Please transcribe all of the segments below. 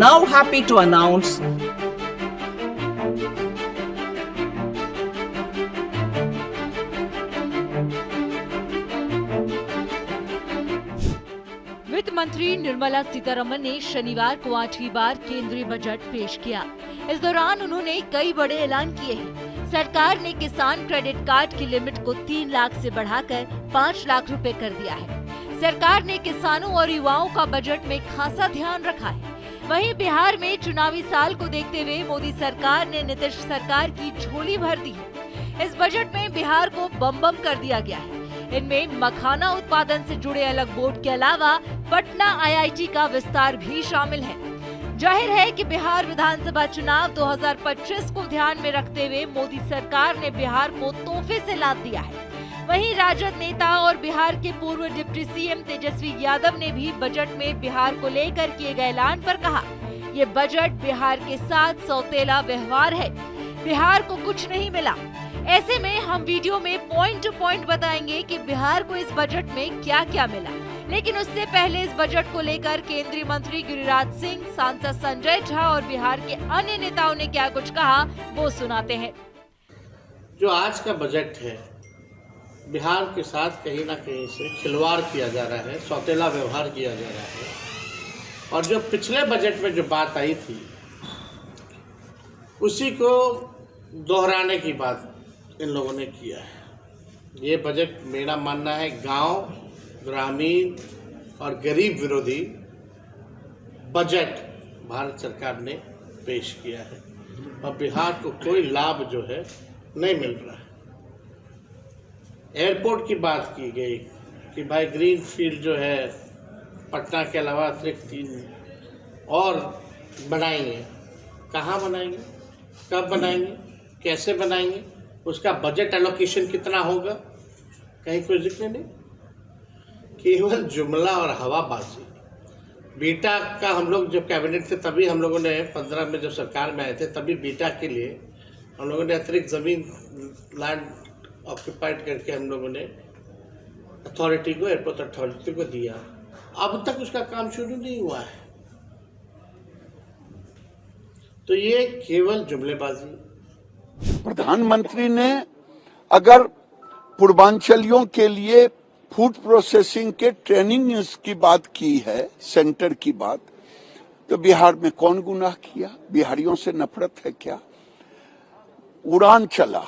now happy to announce वित्त मंत्री निर्मला सीतारमण ने शनिवार को 8वीं बार केंद्रीय बजट पेश किया। इस दौरान उन्होंने कई बड़े ऐलान किए हैं। सरकार ने किसान क्रेडिट कार्ड की लिमिट को 3 लाख से बढ़ाकर 5 लाख रुपए कर दिया है। सरकार ने किसानों और युवाओं का बजट में खासा ध्यान रखा है। वहीं बिहार में चुनावी साल को देखते हुए मोदी सरकार ने नीतीश सरकार की झोली भर दी है। इस बजट में बिहार को बम बम कर दिया गया है। इनमें मखाना उत्पादन से जुड़े अलग बोर्ड के अलावा पटना IIT का विस्तार भी शामिल है। जाहिर है कि बिहार विधानसभा चुनाव 2025 को ध्यान में रखते हुए मोदी सरकार ने बिहार को तोहफे से लाद दिया है। वहीं राजद नेता और बिहार के पूर्व डिप्टी CM तेजस्वी यादव ने भी बजट में बिहार को लेकर किए गए ऐलान पर कहा, ये बजट बिहार के साथ सौतेला व्यवहार है। बिहार को कुछ नहीं मिला। ऐसे में हम वीडियो में पॉइंट टू पॉइंट बताएंगे कि बिहार को इस बजट में क्या क्या मिला। लेकिन उससे पहले इस बजट को लेकर केंद्रीय मंत्री गिरिराज सिंह, सांसद संजय झा और बिहार के अन्य नेताओं ने क्या कुछ कहा, वो सुनाते हैं। जो आज का बजट है, बिहार के साथ कहीं ना कहीं से खिलवाड़ किया जा रहा है, सौतेला व्यवहार किया जा रहा है। और जो पिछले बजट में जो बात आई थी, उसी को दोहराने की बात इन लोगों ने किया है। ये बजट मेरा मानना है गांव, ग्रामीण और गरीब विरोधी बजट भारत सरकार ने पेश किया है और बिहार को कोई लाभ जो है नहीं मिल रहा है। एयरपोर्ट की बात की गई कि भाई ग्रीन फील्ड जो है पटना के अलावा अतिरिक्त 3 और बनाएंगे। कहाँ बनाएंगे, कब बनाएंगे, कैसे बनाएंगे, उसका बजट एलोकेशन कितना होगा, कहीं कोई जिक्र नहीं। केवल जुमला और हवाबाजी। बीटा का हम लोग जब कैबिनेट थे तभी हम लोगों ने 15 में जब सरकार में आए थे तभी बीटा के लिए हम लोगों ने अतिरिक्त ज़मीन लैंड ऑक्यूपाइड करके हम लोगों ने अथॉरिटी को, एयरपोर्ट अथॉरिटी को दिया। अब तक उसका काम शुरू नहीं हुआ है। तो ये केवल जुमलेबाजी। प्रधानमंत्री ने अगर पूर्वांचलियों के लिए फूड प्रोसेसिंग के ट्रेनिंग की बात की है, सेंटर की बात, तो बिहार में कौन गुनाह किया? बिहारियों से नफरत है क्या? उड़ान चला,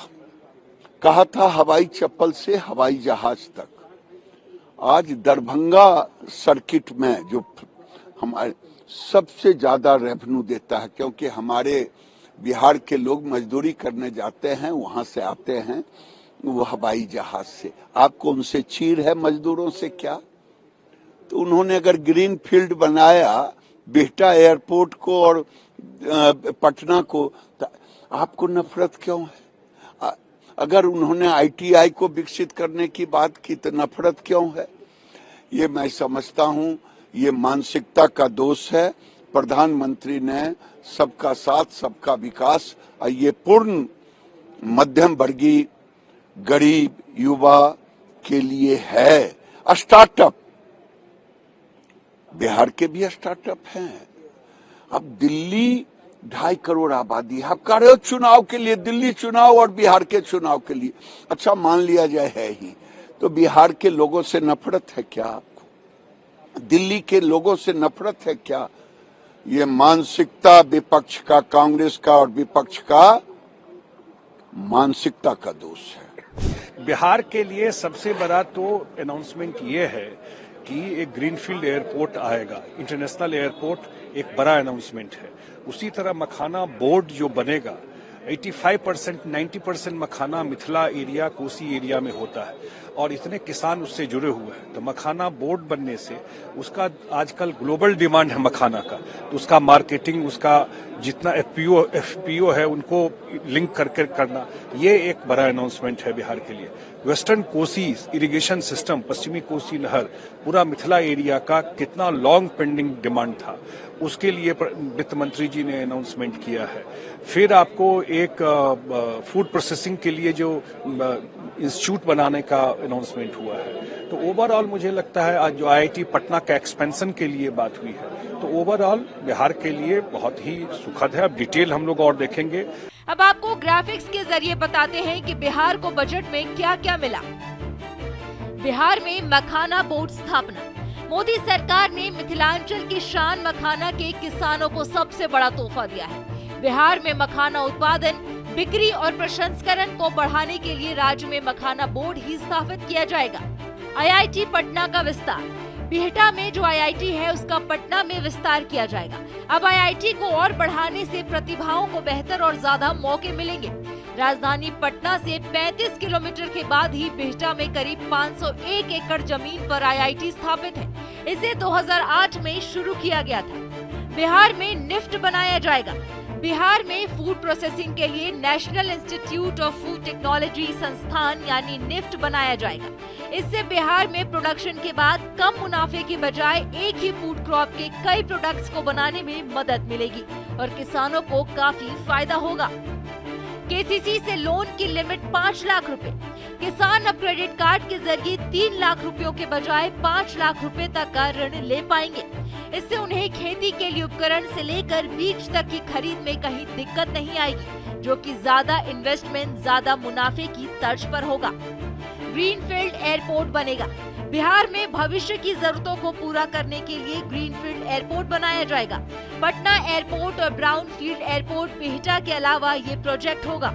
कहा था हवाई चप्पल से हवाई जहाज तक। आज दरभंगा सर्किट में जो हमारे सबसे ज्यादा रेवेन्यू देता है, क्योंकि हमारे बिहार के लोग मजदूरी करने जाते हैं, वहां से आते हैं वो हवाई जहाज से। आपको उनसे चीर है मजदूरों से क्या? तो उन्होंने अगर ग्रीन फील्ड बनाया बिहटा एयरपोर्ट को और पटना को, तो आपको नफरत क्यों है? अगर उन्होंने ITI को विकसित करने की बात की तो नफरत क्यों है? ये मैं समझता हूं ये मानसिकता का दोष है। प्रधानमंत्री ने सबका साथ सबका विकास और ये पूर्ण मध्यम वर्गीय गरीब युवा के लिए है। स्टार्टअप, बिहार के भी स्टार्टअप हैं। अब दिल्ली 2.5 करोड़ आबादी, आप कह रहे हो चुनाव के लिए, दिल्ली चुनाव और बिहार के चुनाव के लिए। अच्छा मान लिया जाए है ही, तो बिहार के लोगों से नफरत है क्या आपको? दिल्ली के लोगों से नफरत है क्या? ये मानसिकता विपक्ष का, कांग्रेस का और विपक्ष का मानसिकता का दोष है। बिहार के लिए सबसे बड़ा तो अनाउंसमेंट ये है कि एक ग्रीनफील्ड एयरपोर्ट आएगा, इंटरनेशनल एयरपोर्ट एक बड़ा अनाउंसमेंट है। उसी तरह मखाना बोर्ड जो बनेगा, 85% 90% मखाना मिथिला एरिया, कोसी एरिया में होता है और इतने किसान उससे जुड़े हुए हैं। तो मखाना बोर्ड बनने से उसका आजकल ग्लोबल डिमांड है मखाना का, तो उसका मार्केटिंग, उसका जितना FPO है उनको लिंक करके करना, ये एक बड़ा अनाउंसमेंट है बिहार के लिए। वेस्टर्न कोसी इरिगेशन सिस्टम, पश्चिमी कोसी नहर, पूरा मिथिला एरिया का कितना लॉन्ग पेंडिंग डिमांड था, उसके लिए वित्त मंत्री जी ने अनाउंसमेंट किया है। फिर आपको एक फूड प्रोसेसिंग के लिए जो इंस्टीट्यूट बनाने का अनाउंसमेंट हुआ है। तो ओवरऑल मुझे लगता है आज जो IIT पटना का एक्सपेंशन के लिए बात हुई है, तो तो ओवरऑल बिहार के लिए बहुत ही सुखद है। अब डिटेल हम लोग और देखेंगे। अब आपको ग्राफिक्स के जरिए बताते हैं कि बिहार को बजट में क्या क्या मिला। बिहार में मखाना बोर्ड स्थापना। मोदी सरकार ने मिथिलांचल की शान मखाना के किसानों को सबसे बड़ा तोहफा दिया है। बिहार में मखाना उत्पादन, बिक्री और प्रसंस्करण को बढ़ाने के लिए राज्य में मखाना बोर्ड ही स्थापित किया जाएगा। IIT पटना का विस्तार। बिहटा में जो IIT है उसका पटना में विस्तार किया जाएगा। अब IIT को और बढ़ाने से प्रतिभाओं को बेहतर और ज्यादा मौके मिलेंगे। राजधानी पटना से 35 किलोमीटर के बाद ही बिहटा में करीब 501 एकड़ जमीन पर IIT स्थापित है। इसे 2008 में शुरू किया गया था। बिहार में निफ्ट बनाया जाएगा। बिहार में फूड प्रोसेसिंग के लिए national institute of food technology संस्थान यानी निफ्ट बनाया जाएगा। इससे बिहार में प्रोडक्शन के बाद कम मुनाफे के बजाय एक ही फूड क्रॉप के कई प्रोडक्ट्स को बनाने में मदद मिलेगी और किसानों को काफी फायदा होगा। KCC से लोन की लिमिट 5 लाख रुपए। किसान अब क्रेडिट कार्ड के जरिए 3 लाख रुपयों के बजाय 5 लाख रुपए तक का ऋण ले पाएंगे। इससे उन्हें खेती के लिए उपकरण से लेकर बीज तक की खरीद में कहीं दिक्कत नहीं आएगी, जो कि ज्यादा इन्वेस्टमेंट ज्यादा मुनाफे की तर्ज पर होगा। ग्रीनफील्ड एयरपोर्ट बनेगा। बिहार में भविष्य की जरूरतों को पूरा करने के लिए ग्रीनफील्ड एयरपोर्ट बनाया जाएगा। पटना एयरपोर्ट और ब्राउनफील्ड एयरपोर्ट बिहटा के अलावा ये प्रोजेक्ट होगा।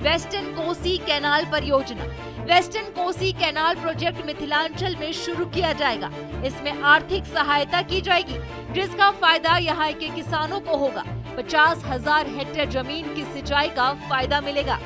वेस्टर्न कोसी कैनाल परियोजना। Western Kosi canal project Mithilanchal में शुरू किया जाएगा। इसमें आर्थिक सहायता की जाएगी, जिसका फायदा यहाँ के किसानों को होगा। 50,000 हेक्टेयर जमीन की सिंचाई का फायदा मिलेगा।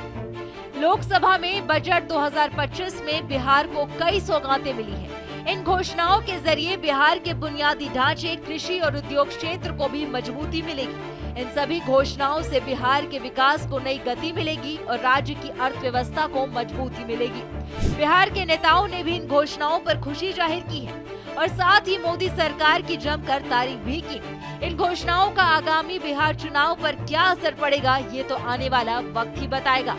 लोकसभा में बजट 2025 में बिहार को कई सौगातें मिली हैं। इन घोषणाओं के जरिए बिहार के बुनियादी ढांचे, कृषि और उद्योग क्षेत्र को भी मजबूती मिलेगी। इन सभी घोषणाओं से बिहार के विकास को नई गति मिलेगी और राज्य की अर्थव्यवस्था को मजबूती मिलेगी। बिहार के नेताओं ने भी इन घोषणाओं पर खुशी जाहिर की है और साथ ही मोदी सरकार की जमकर तारीफ भी की। इन घोषणाओं का आगामी बिहार चुनाव पर क्या असर पड़ेगा, ये तो आने वाला वक्त ही बताएगा।